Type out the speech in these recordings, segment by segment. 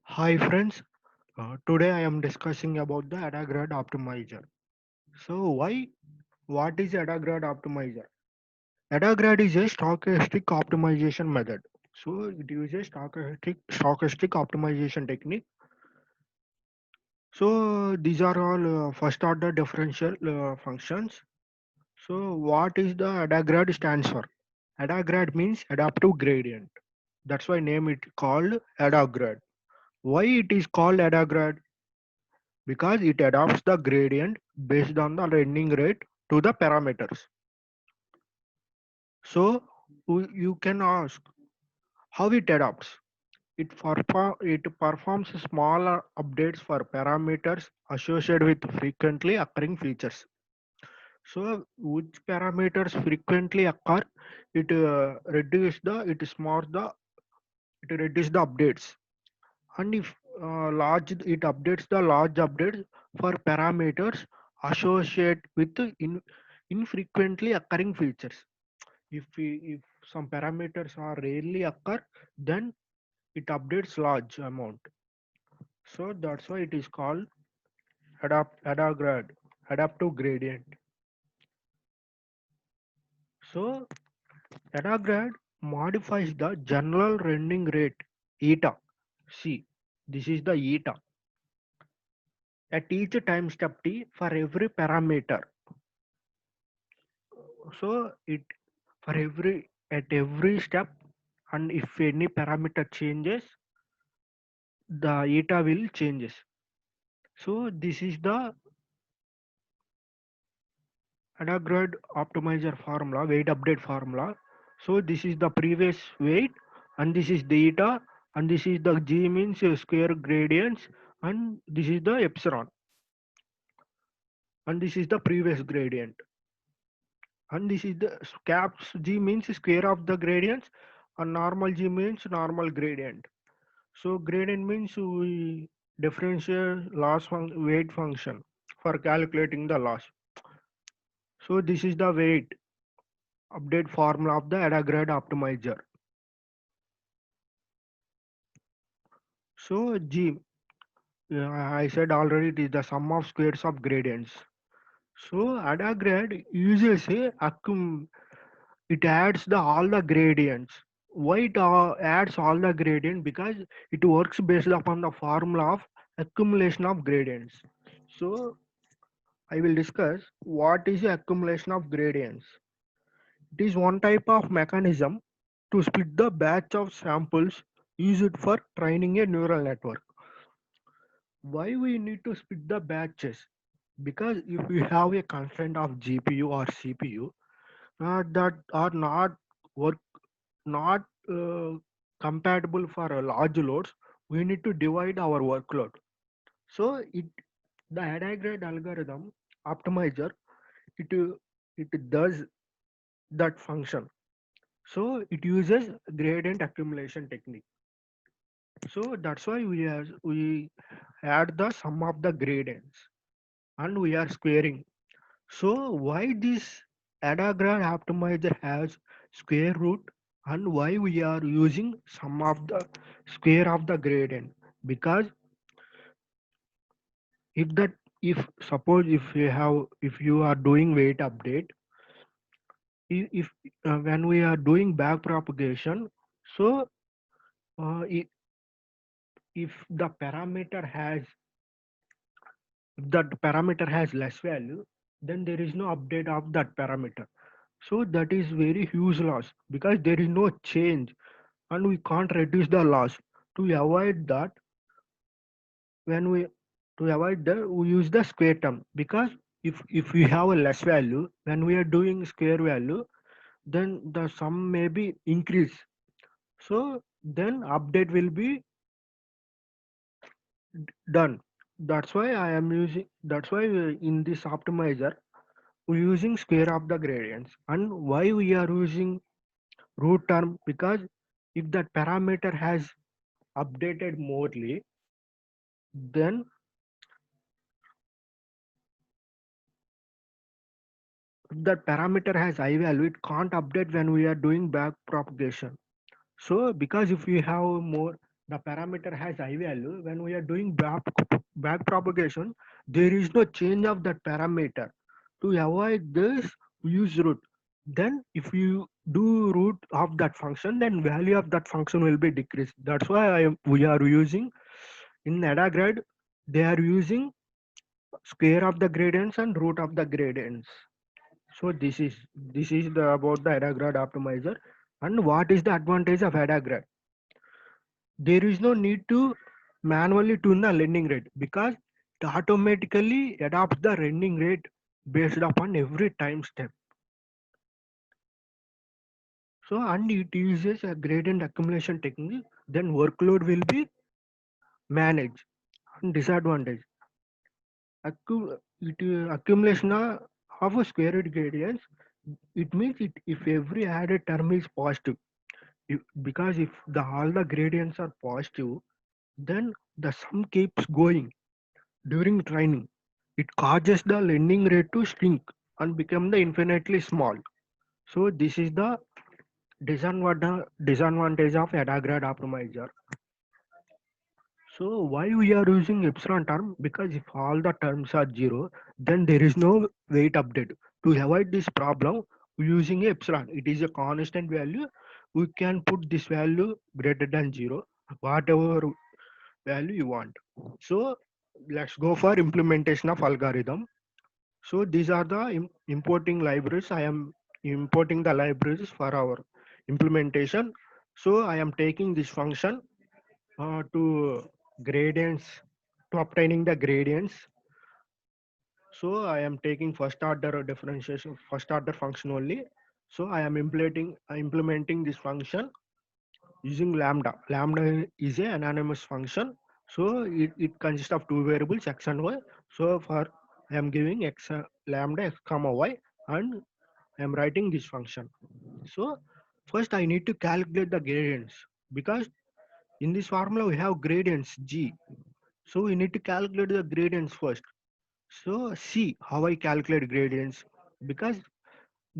Hi friends, today I am discussing about the AdaGrad optimizer. So what is AdaGrad optimizer? AdaGrad is a stochastic optimization method. So it uses stochastic optimization technique. So these are all first order differential functions. So what is the AdaGrad stands for? AdaGrad means adaptive gradient. That's why name it called AdaGrad. Why it is called AdaGrad? Because it adapts the gradient based on the running rate to the parameters. So you can ask how it adapts. It performs smaller updates for parameters associated with frequently occurring features. So which parameters frequently occur, it small the it reduce the updates. And if large it updates the large updates for parameters associated with infrequently occurring features. If some parameters are rarely occur, then it updates large amount. So that's why it is called adaptive gradient. So AdaGrad modifies the general rendering rate eta. See, this is the eta at each time step t for every parameter. So it for every step, and if any parameter changes, the eta will changes. So this is the AdaGrad optimizer formula, weight update formula. So this is the previous weight, and this is the eta, and this is the g means square gradients, and this is the epsilon, and this is the previous gradient, and this is the caps g means square of the gradients, and normal g means normal gradient. So gradient means we differentiate weight function for calculating the loss. So this is the weight update formula of the AdaGrad optimizer. So G, I said already it is the sum of squares of gradients. So AdaGrad uses it adds all the gradients. Why it adds all the gradient? Because it works based upon the formula of accumulation of gradients. So I will discuss what is the accumulation of gradients. It is one type of mechanism to split the batch of samples used for training a neural network. Why we need to split the batches? Because if we have a constraint of GPU or CPU that are work not compatible for large loads, we need to divide our workload. So the Adagrad algorithm optimizer it it does that function. So it uses gradient accumulation technique. So that's why we add the sum of the gradients and we are squaring. So why this Adagrad optimizer has square root and why we are using sum of the square of the gradient? Because if that if suppose if you are doing weight update, if when we are doing back propagation, so if the parameter has if that parameter has less value, then there is no update of that parameter. So that is very huge loss because there is no change and we can't reduce the loss. To avoid that, when we to avoid that, we use the square term because if we have a less value when we are doing square value, then the sum may be increase. So then update will be done. That's why I am using. That's why in this optimizer we're using square of the gradients. And why we are using root term? Because if that parameter has updated morely, then if that parameter has high value, it can't update when we are doing back propagation. So because if we have more, the parameter has high value, when we are doing back propagation, there is no change of that parameter. To avoid this, we use root. Then if you do root of that function, then value of that function will be decreased. That's why we are using in AdaGrad, they are using square of the gradients and root of the gradients. So this is the about the AdaGrad optimizer. And what is the advantage of AdaGrad? There is no need to manually tune the lending rate because it automatically adapts the lending rate based upon every time step. So and it uses a gradient accumulation technique, then workload will be managed. And disadvantage, accumulation of a square root gradients, it means if every added term is positive, because if all the gradients are positive, then the sum keeps going during training. It causes the lending rate to shrink and become the infinitely small. So this is the disadvantage of AdaGrad optimizer. So why we are using epsilon term? Because if all the terms are zero, then there is no weight update. To avoid this problem, we using epsilon. It is a constant value. We can put this value greater than zero, whatever value you want. So let's go for implementation of algorithm. So these are the importing libraries. I am importing the libraries for our implementation. So I am taking this function to gradients, to obtaining the gradients. So I am taking first order differentiation, first order function only. So I am implementing this function using lambda. Lambda is a anonymous function. So it consists of two variables x and y. So for I am giving x lambda x comma y, and I am writing this function. So first I need to calculate the gradients because in this formula we have gradients g. So we need to calculate the gradients first. So see how I calculate gradients, because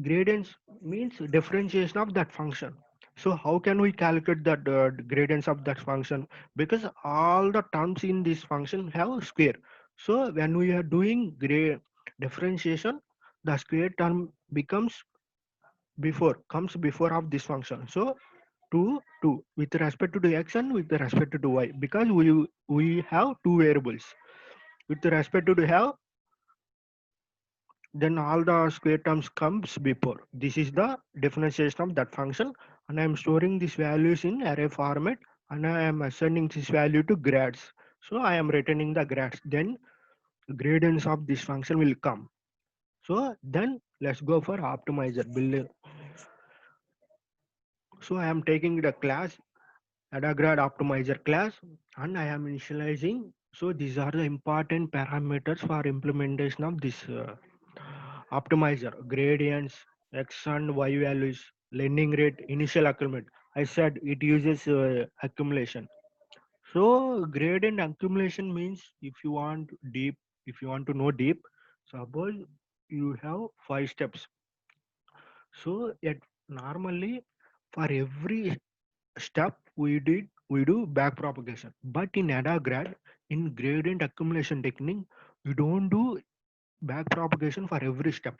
gradients means differentiation of that function. So how can we calculate that gradients of that function? Because all the terms in this function have square. So when we are doing differentiation, the square term comes before of this function. So 2 with respect to the x and with respect to the y, because we have two variables with respect to the have, then all the square terms comes before. This is the differentiation of that function, and I am storing these values in array format, and I am assigning this value to grads. So I am returning the grads, then gradients of this function will come. So then let's go for optimizer building. So I am taking the class AdaGrad optimizer class, and I am initializing. So these are the important parameters for implementation of this optimizer: gradients, x and y values, lending rate, initial accumulation. I said it uses accumulation. So gradient accumulation means if you want to know deep, suppose you have 5 steps. So at normally for every step we do back propagation, but in AdaGrad, in gradient accumulation technique, we don't do back propagation for every step.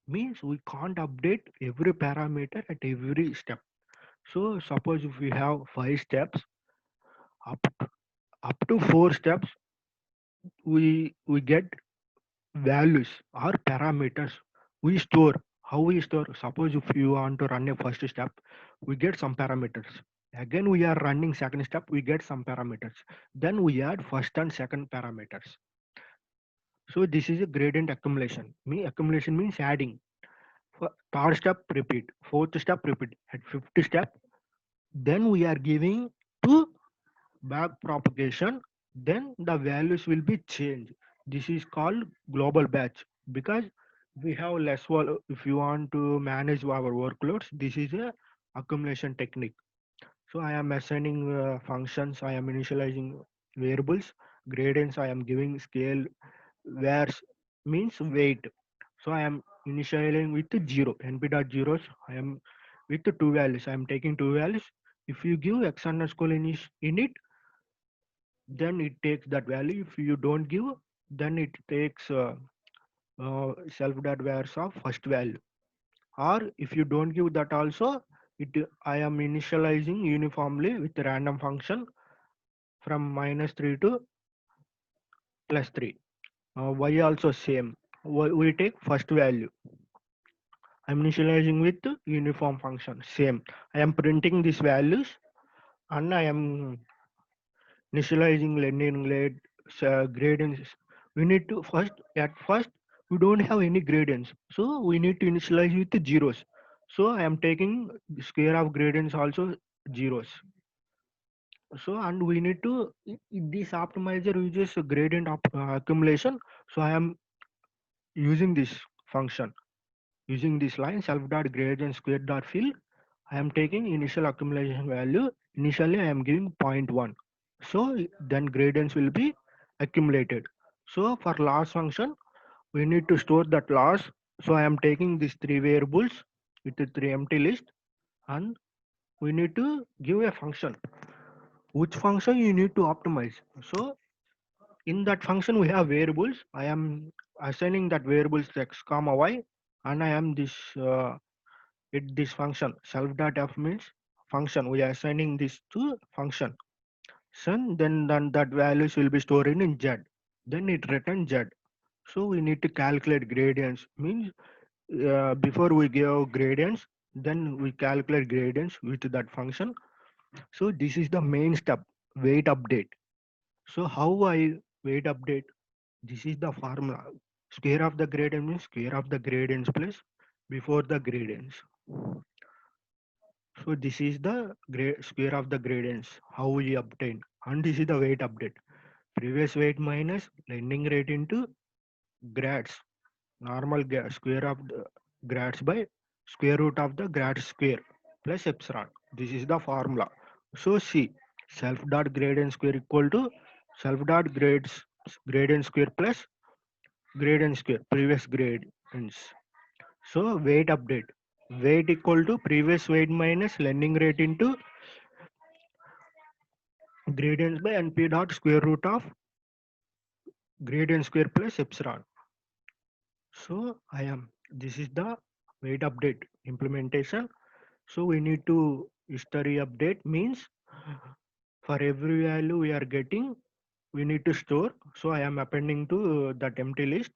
Means we can't update every parameter at every step. So suppose if we have 5 steps, up up to 4 steps, we get values or parameters. We store. How we store? Suppose if you want to run a first step, we get some parameters. Again we are running second step, we get some parameters. Then we add first and second parameters. So this is a gradient accumulation. Accumulation means adding. Third step repeat, fourth step repeat, at fifth step, then we are giving to back propagation, then the values will be changed. This is called global batch, because we have if you want to manage our workloads, this is a accumulation technique. So I am assigning functions, I am initializing variables, gradients I am giving scale, where means weight. So I am initializing with 0, np dot zeros. I am with the two values. I am taking two values. If you give x underscore init, then it takes that value. If you don't give, then it takes self dot values of first value. Or if you don't give that also, it I am initializing uniformly with random function from -3 to +3. Y also same. We take first value. I'm initializing with uniform function same. I am printing these values and I am initializing learning rate gradients. We need to at first we don't have any gradients, so we need to initialize with the zeros. So I am taking the square of gradients also zeros. So and we need to this optimizer uses a gradient accumulation. So I am using this function, using this line self dot gradient square dot fill. I am taking initial accumulation value. Initially, I am giving zero point 0.1. So then gradients will be accumulated. So for loss function, we need to store that loss. So I am taking these three variables with the three empty list, and we need to give a function. Which function you need to optimize. So in that function we have variables. I am assigning that variables x comma y, and I am this function self dot f means function. We are assigning this to function. So then that values will be stored in z. Then it returns z. So we need to calculate gradients. Means before we give gradients, then we calculate gradients with that function. So this is the main step, weight update. So how I weight update? This is the formula. Square of the gradient means square of the gradients plus before the gradients. So this is the square of the gradients, how we obtain. And this is the weight update. Previous weight minus lending rate into grads. Normal square of the grads by square root of the grad square plus epsilon. This is the formula. So see, self dot gradient square equal to self dot gradient square plus gradient square previous gradients. So weight update. Weight equal to previous weight minus lending rate into gradients by np dot square root of gradient square plus epsilon. So I am this is the weight update implementation. So we need to history update means for every value we are getting we need to store. So I am appending to that empty list.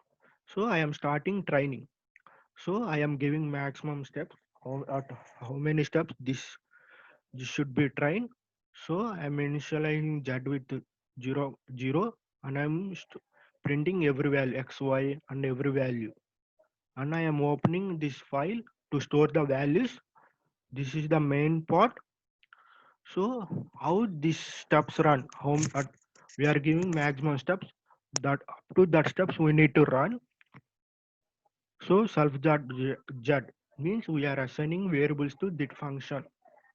So I am starting training. So I am giving maximum steps. At how many steps this should be trained. So I'm initializing z with 0 and I'm printing every value x y and every value, and I am opening this file to store the values. This is the main part. So how these steps run? We are giving maximum steps. That up to that steps we need to run. So self z means we are assigning variables to that function.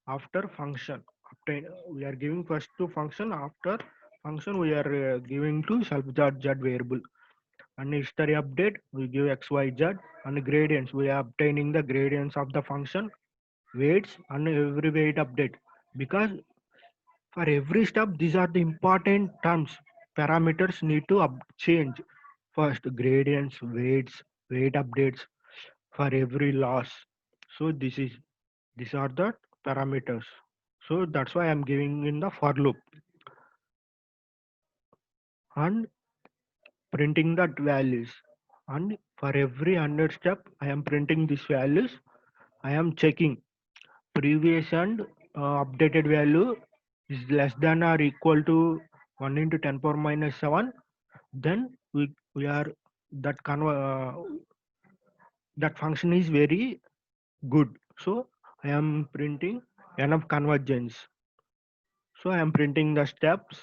After function obtain, we are giving first to function. After function we are giving to self z variable. And history update we give x y z, and gradients we are obtaining the gradients of the function, weights and every weight update. Because for every step these are the important terms, parameters need to change. First gradients, weights, weight updates for every loss. So these are the parameters. So that's why I'm giving in the for loop and printing that values. And for every 100 step I am printing these values. I am checking previous and updated value is less than or equal to 1 into 10 power minus 7. Then we are that that function is very good. So I am printing enough convergence. So I am printing the steps.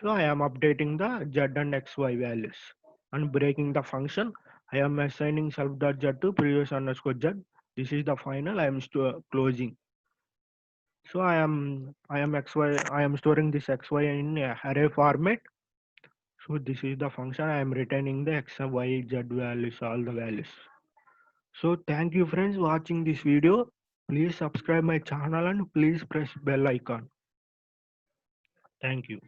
So I am updating the z and xy values and breaking the function. I am assigning self dot z to previous underscore z. This is the final. I am closing. So I am storing this xy in a array format. So this is the function. I am returning the x and y z values, all the values. So thank you friends watching this video. Please subscribe my channel and please press bell icon. Thank you.